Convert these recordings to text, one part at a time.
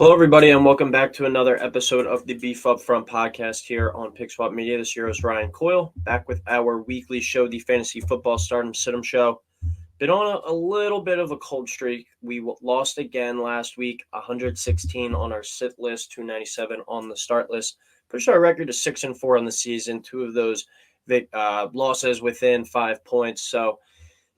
Hello, everybody, and welcome back to another episode of the Beef Up Front podcast here on Pick Swap Media. This year is Ryan Coyle, back with our weekly show, the Fantasy Football Stardom Situm Show. Been on a little bit of a cold streak. We lost again last week, 116 on our sit list, 297 on the start list. Pushed our record to 6-4 on the season. Two of those losses within 5 points. So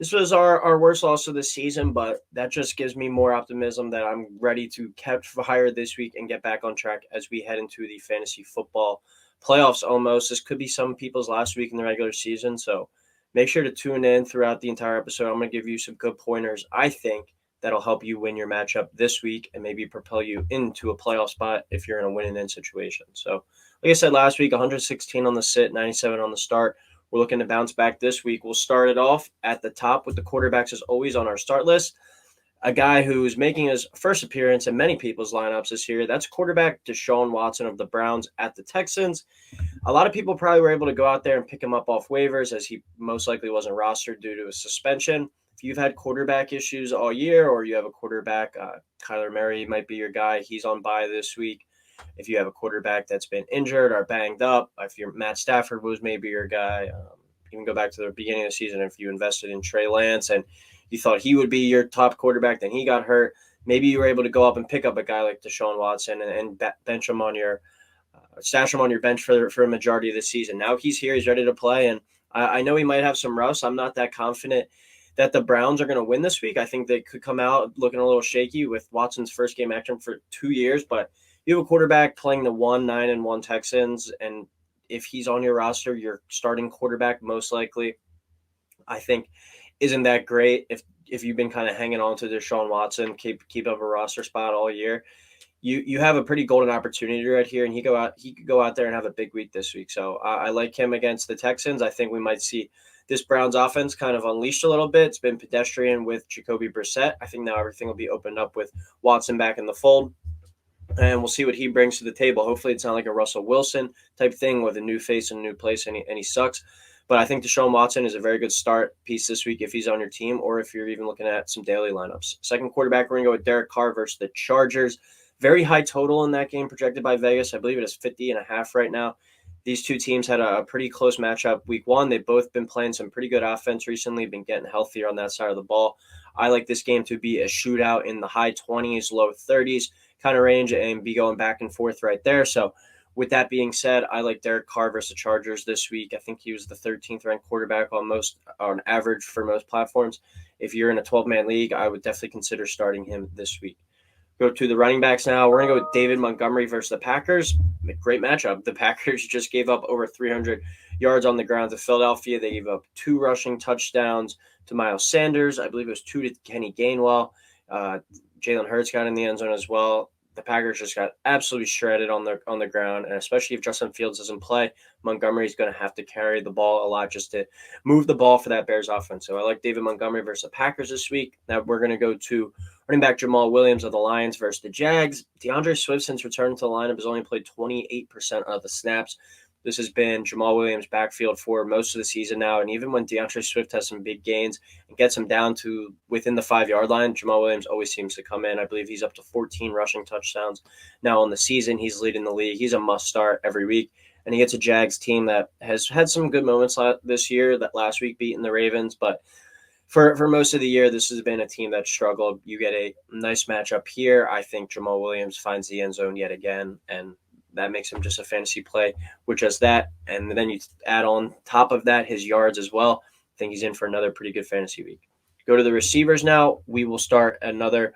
this was our worst loss of the season, but that just gives me more optimism that I'm ready to catch fire this week and get back on track as we head into the fantasy football playoffs almost. This could be some people's last week in the regular season, so make sure to tune in throughout the entire episode. I'm going to give you some good pointers, I think, that'll help you win your matchup this week and maybe propel you into a playoff spot if you're in a win-and-in situation. So, like I said last week, 116 on the sit, 97 on the start. We're looking to bounce back this week. We'll start it off at the top with the quarterbacks as always on our start list. A guy who's making his first appearance in many people's lineups this year. That's quarterback Deshaun Watson of the Browns at the Texans. A lot of people probably were able to go out there and pick him up off waivers as he most likely wasn't rostered due to a suspension. If you've had quarterback issues all year or you have a quarterback, Kyler Murray might be your guy. He's on bye this week. If you have a quarterback that's been injured or banged up, if you're Matt Stafford was maybe your guy. You can go back to the beginning of the season if you invested in Trey Lance and you thought he would be your top quarterback, then he got hurt. Maybe you were able to go up and pick up a guy like Deshaun Watson and bench him on your stash him on your bench for a majority of the season. Now he's here, he's ready to play, and I know he might have some rust. I'm not that confident that the Browns are going to win this week. I think they could come out looking a little shaky with Watson's first game action for 2 years, but you have a quarterback playing the 9-1 Texans, and if he's on your roster, your starting quarterback most likely, I think, isn't that great. If you've been kind of hanging on to Deshaun Watson, keep up a roster spot all year, you have a pretty golden opportunity right here, and he could go out there and have a big week this week. So I like him against the Texans. I think we might see this Browns offense kind of unleashed a little bit. It's been pedestrian with Jacoby Brissett. I think now everything will be opened up with Watson back in the fold, and we'll see what he brings to the table. Hopefully it's not like a Russell Wilson type thing with a new face and a new place and he sucks. But I think Deshaun Watson is a very good start piece this week if he's on your team or if you're even looking at some daily lineups. Second quarterback, we're going to go with Derek Carr versus the Chargers. Very high total in that game projected by Vegas. I believe it is 50.5 right now. These two teams had a pretty close matchup week one. They've both been playing some pretty good offense recently, been getting healthier on that side of the ball. I like this game to be a shootout in the high 20s, low 30s kind of range and be going back and forth right there. So with that being said, I like Derek Carr versus the Chargers this week. I think he was the 13th ranked quarterback on average for most platforms. If you're in a 12-man league, I would definitely consider starting him this week. Go to the running backs now. We're going to go with David Montgomery versus the Packers. Great matchup. The Packers just gave up over 300 yards on the ground to Philadelphia. They gave up 2 rushing touchdowns to Miles Sanders. I believe it was 2 to Kenny Gainwell. Jalen Hurts got in the end zone as well. The Packers just got absolutely shredded on the ground, and especially if Justin Fields doesn't play, Montgomery's going to have to carry the ball a lot just to move the ball for that Bears offense. So I like David Montgomery versus the Packers this week. Now we're going to go to running back Jamal Williams of the Lions versus the Jags. DeAndre Swift, since returning to the lineup, has only played 28% of the snaps. This has been Jamal Williams' backfield for most of the season now, and even when DeAndre Swift has some big gains and gets him down to within the 5-yard line, Jamal Williams always seems to come in. I believe he's up to 14 rushing touchdowns now on the season. He's leading the league. He's a must-start every week, and he gets a Jags team that has had some good moments this year, that last week beating the Ravens, but for most of the year, this has been a team that struggled. You get a nice matchup here. I think Jamal Williams finds the end zone yet again, and that makes him just a fantasy play with just that. And then you add on top of that his yards as well. I think he's in for another pretty good fantasy week. Go to the receivers now. We will start another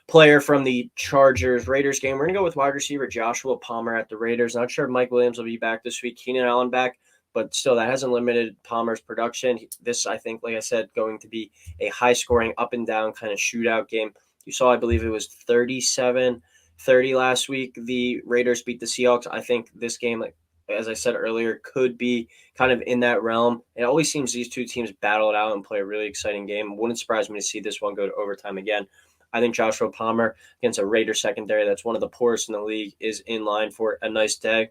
player from the Chargers-Raiders game. We're going to go with wide receiver Joshua Palmer at the Raiders. Not sure if Mike Williams will be back this week. Keenan Allen back. But still, that hasn't limited Palmer's production. This, I think, like I said, going to be a high-scoring, up-and-down kind of shootout game. You saw, I believe it was 37-30 last week. The Raiders beat the Seahawks. I think this game, like as I said earlier, could be kind of in that realm. It always seems these two teams battle it out and play a really exciting game. Wouldn't surprise me to see this one go to overtime again. I think Joshua Palmer against a Raiders secondary that's one of the poorest in the league is in line for a nice day.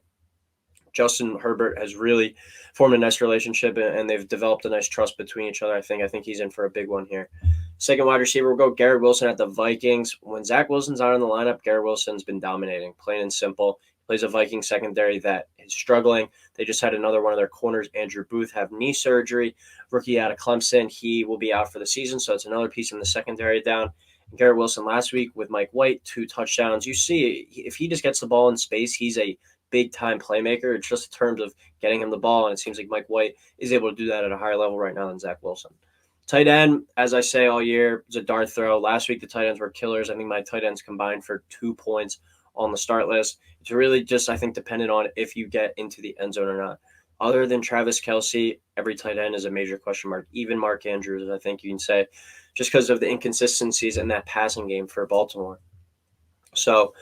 Justin Herbert has really formed a nice relationship, and they've developed a nice trust between each other. I think he's in for a big one here. Second wide receiver, we'll go Garrett Wilson at the Vikings. When Zach Wilson's out in the lineup, Garrett Wilson's been dominating, plain and simple. He plays a Viking secondary that is struggling. They just had another one of their corners, Andrew Booth, have knee surgery. Rookie out of Clemson. He will be out for the season, so it's another piece in the secondary down. And Garrett Wilson last week with Mike White, 2 touchdowns. You see, if he just gets the ball in space, he's a big-time playmaker. It's just in terms of getting him the ball, and it seems like Mike White is able to do that at a higher level right now than Zach Wilson. Tight end, as I say all year, is a dart throw. Last week, the tight ends were killers. I think my tight ends combined for 2 points on the start list. It's really just, I think, dependent on if you get into the end zone or not. Other than Travis Kelce, every tight end is a major question mark. Even Mark Andrews, I think you can say, just because of the inconsistencies in that passing game for Baltimore. So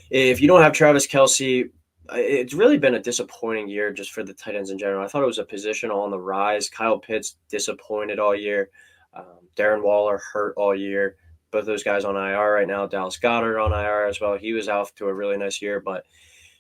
if you don't have Travis Kelce, it's really been a disappointing year just for the tight ends in general. I thought it was a position on the rise. Kyle Pitts disappointed all year. Darren Waller hurt all year. Both those guys on IR right now. Dallas Goedert on IR as well. He was out to a really nice year, but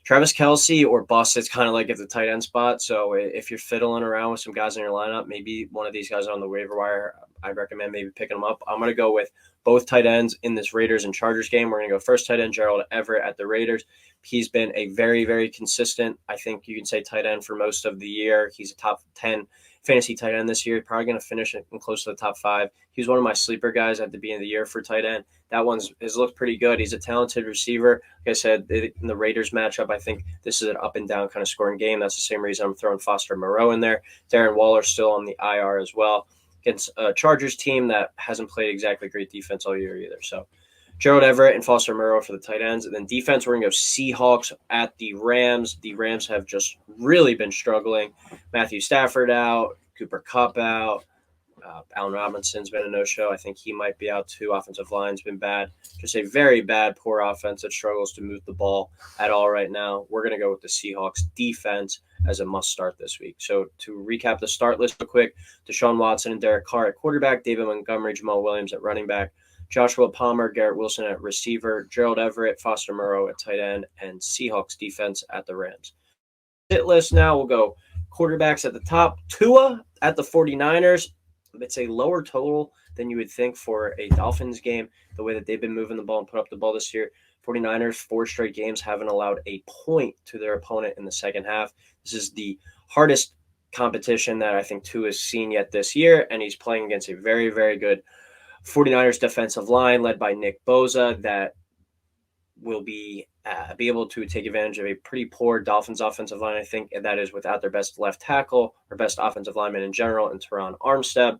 Travis Kelce or bust, it's kind of like at the tight end spot. So if you're fiddling around with some guys in your lineup, maybe one of these guys on the waiver wire, I'd recommend maybe picking them up. I'm going to go with both tight ends in this Raiders and Chargers game. We're going to go first tight end, Gerald Everett at the Raiders. He's been a very, very consistent, I think you can say, tight end for most of the year. He's a top 10 fantasy tight end this year. Probably going to finish in close to the top 5. He was one of my sleeper guys at the beginning of the year for tight end. That has looked pretty good. He's a talented receiver. Like I said, in the Raiders matchup, I think this is an up and down kind of scoring game. That's the same reason I'm throwing Foster Moreau in there. Darren Waller still on the IR as well against a Chargers team that hasn't played exactly great defense all year either. So Gerald Everett and Foster Moreau for the tight ends. And then defense, we're going to go Seahawks at the Rams. The Rams have just really been struggling. Matthew Stafford out, Cooper Kupp out. Allen Robinson's been a no-show. I think he might be out too. Offensive line's been bad. Just a very bad, poor offense that struggles to move the ball at all right now. We're going to go with the Seahawks defense as a must-start this week. So to recap the start list real quick, Deshaun Watson and Derek Carr at quarterback, David Montgomery, Jamal Williams at running back, Joshua Palmer, Garrett Wilson at receiver, Gerald Everett, Foster Moreau at tight end, and Seahawks defense at the Rams. Hit list now, we'll go quarterbacks at the top. Tua at the 49ers. It's a lower total than you would think for a Dolphins game, the way that they've been moving the ball and put up the ball this year. 49ers, 4 straight games, haven't allowed a point to their opponent in the second half. This is the hardest competition that I think Tua has seen yet this year, and he's playing against a very, very good 49ers defensive line led by Nick Bosa that will be able to take advantage of a pretty poor Dolphins offensive line, I think, and that is without their best left tackle or best offensive lineman in general, and Teron Armstead.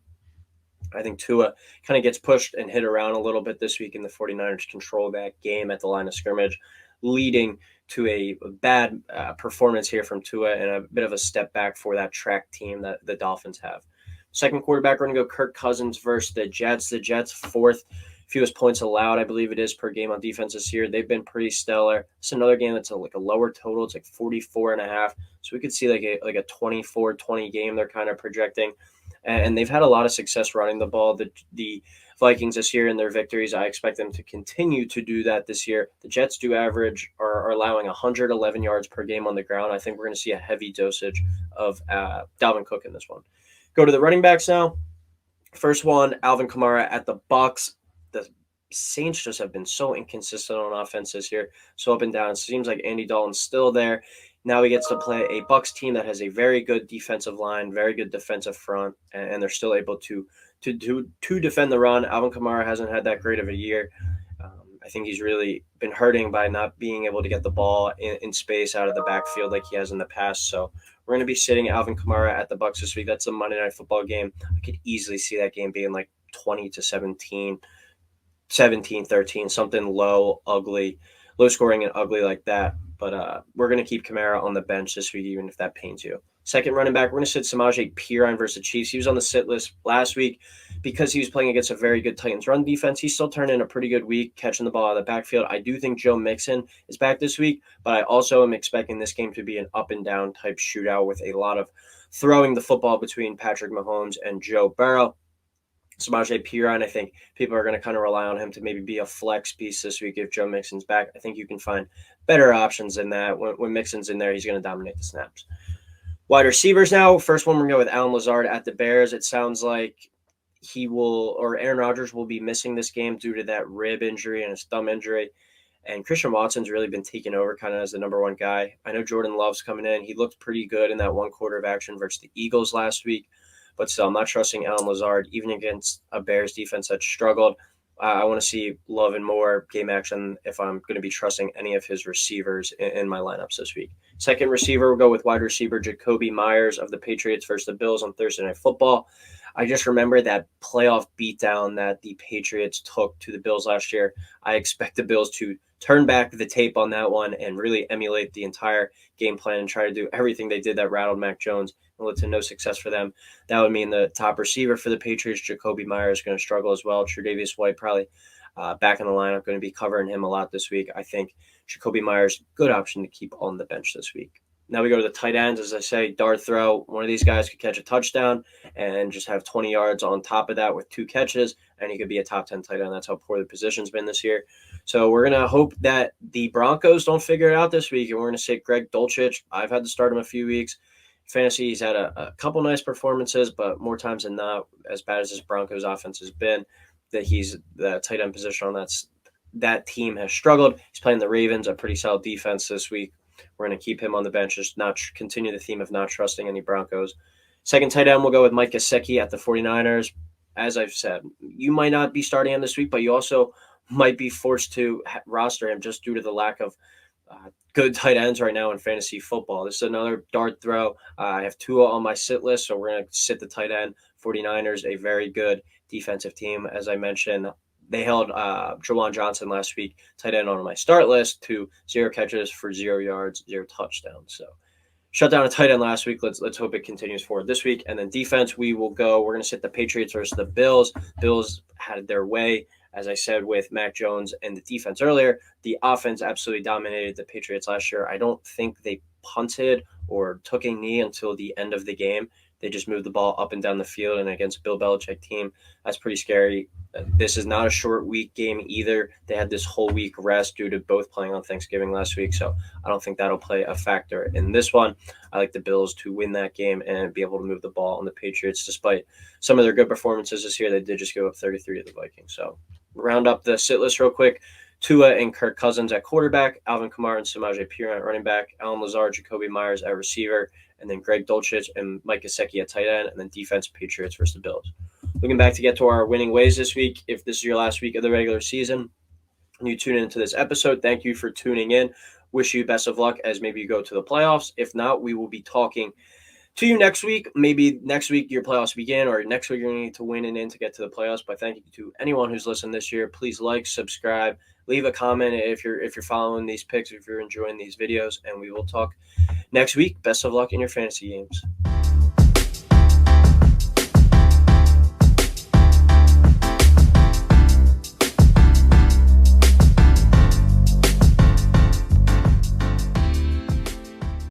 I think Tua kind of gets pushed and hit around a little bit this week, and the 49ers control that game at the line of scrimmage, leading to a bad performance here from Tua and a bit of a step back for that track team that the Dolphins have. Second quarterback, we're going to go Kirk Cousins versus the Jets. The Jets, 4th fewest points allowed, I believe it is, per game on defense this year. They've been pretty stellar. It's another game that's like a lower total. It's like 44.5. So we could see like a 24-20 game they're kind of projecting. And they've had a lot of success running the ball. The Vikings this year in their victories, I expect them to continue to do that this year. The Jets do average are allowing 111 yards per game on the ground. I think we're going to see a heavy dosage of Dalvin Cook in this one. Go to the running backs now. First one, Alvin Kamara at the Bucs. The Saints just have been so inconsistent on offense this year, so up and down. It seems like Andy Dalton's still there. Now he gets to play a Bucs team that has a very good defensive line, very good defensive front, and they're still able to defend the run. Alvin Kamara hasn't had that great of a year. I think he's really been hurting by not being able to get the ball in space out of the backfield like he has in the past. So we're going to be sitting Alvin Kamara at the Bucs this week. That's a Monday Night Football game. I could easily see that game being like 20-17, 17-13, something low scoring and ugly like that. But we're going to keep Kamara on the bench this week, even if that pains you. Second running back, we're going to sit Samaje Perine versus the Chiefs. He was on the sit list last week because he was playing against a very good Titans run defense. He still turned in a pretty good week catching the ball out of the backfield. I do think Joe Mixon is back this week, but I also am expecting this game to be an up and down type shootout with a lot of throwing the football between Patrick Mahomes and Joe Burrow. Samaje Perine, I think people are going to kind of rely on him to maybe be a flex piece this week if Joe Mixon's back. I think you can find better options than that. When Mixon's in there, he's going to dominate the snaps. Wide receivers now. First one, we're going to go with Alan Lazard at the Bears. It sounds like Aaron Rodgers will be missing this game due to that rib injury and his thumb injury. And Christian Watson's really been taking over kind of as the number one guy. I know Jordan Love's coming in. He looked pretty good in that one quarter of action versus the Eagles last week. But still, I'm not trusting Alan Lazard, even against a Bears defense that struggled. I want to see Love and more game action if I'm going to be trusting any of his receivers in my lineups this week. Second receiver, we'll go with wide receiver Jacoby Myers of the Patriots versus the Bills on Thursday Night Football. I just remember that playoff beatdown that the Patriots took to the Bills last year. I expect the Bills to turn back the tape on that one and really emulate the entire game plan and try to do everything they did that rattled Mac Jones and led to no success for them. That would mean the top receiver for the Patriots, Jacoby Myers, is going to struggle as well. Tre'Davious White probably back in the lineup, going to be covering him a lot this week. I think Jacoby Myers, good option to keep on the bench this week. Now we go to the tight ends. As I say, dart throw. One of these guys could catch a touchdown and just have 20 yards on top of that with 2 catches, and he could be a top 10 tight end. That's how poor the position's been this year. So we're going to hope that the Broncos don't figure it out this week, and we're going to say Greg Dulcich. I've had to start him a few weeks. Fantasy, he's had a couple nice performances, but more times than not, as bad as this Broncos offense has been, that he's the tight end position on that team has struggled. He's playing the Ravens, a pretty solid defense this week. We're going to keep him on the bench, just not continue the theme of not trusting any Broncos. Second tight end, we'll go with Mike Gesicki at the 49ers. As I've said, you might not be starting him this week, but you also might be forced to roster him just due to the lack of good tight ends right now in fantasy football. This is another dart throw. I have Tua on my sit list, so we're going to sit the tight end. 49ers, a very good defensive team. As I mentioned, they held Jawan Johnson last week, tight end on my start list, to 0 catches for 0 yards, 0 touchdowns. So shut down a tight end last week. Let's hope it continues forward this week. And then defense, we're going to sit the Patriots versus the Bills. Bills had their way, as I said, with Mac Jones and the defense earlier. The offense absolutely dominated the Patriots last year. I don't think they punted or took a knee until the end of the game. They just moved the ball up and down the field, and against Bill Belichick team, that's pretty scary. This is not a short week game either. They had this whole week rest due to both playing on Thanksgiving last week, so I don't think that'll play a factor in this one. I like the Bills to win that game and be able to move the ball on the Patriots. Despite some of their good performances this year, they did just go up 33 to the Vikings. So round up the sit list real quick. Tua and Kirk Cousins at quarterback, Alvin Kamara and Samaje Perine at running back, Alan Lazard, Jacoby Myers at receiver, and then Greg Dulcich and Mike Gesicki at tight end, and then defense, Patriots versus the Bills. Looking back to get to our winning ways this week, if this is your last week of the regular season and you tune into this episode, thank you for tuning in. Wish you best of luck as maybe you go to the playoffs. If not, we will be talking to you next week. Maybe next week your playoffs begin, or next week you're going to need to win and in to get to the playoffs. But thank you to anyone who's listened this year. Please like, subscribe, leave a comment if you're following these picks, if you're enjoying these videos, and we will talk next week. Best of luck in your fantasy games.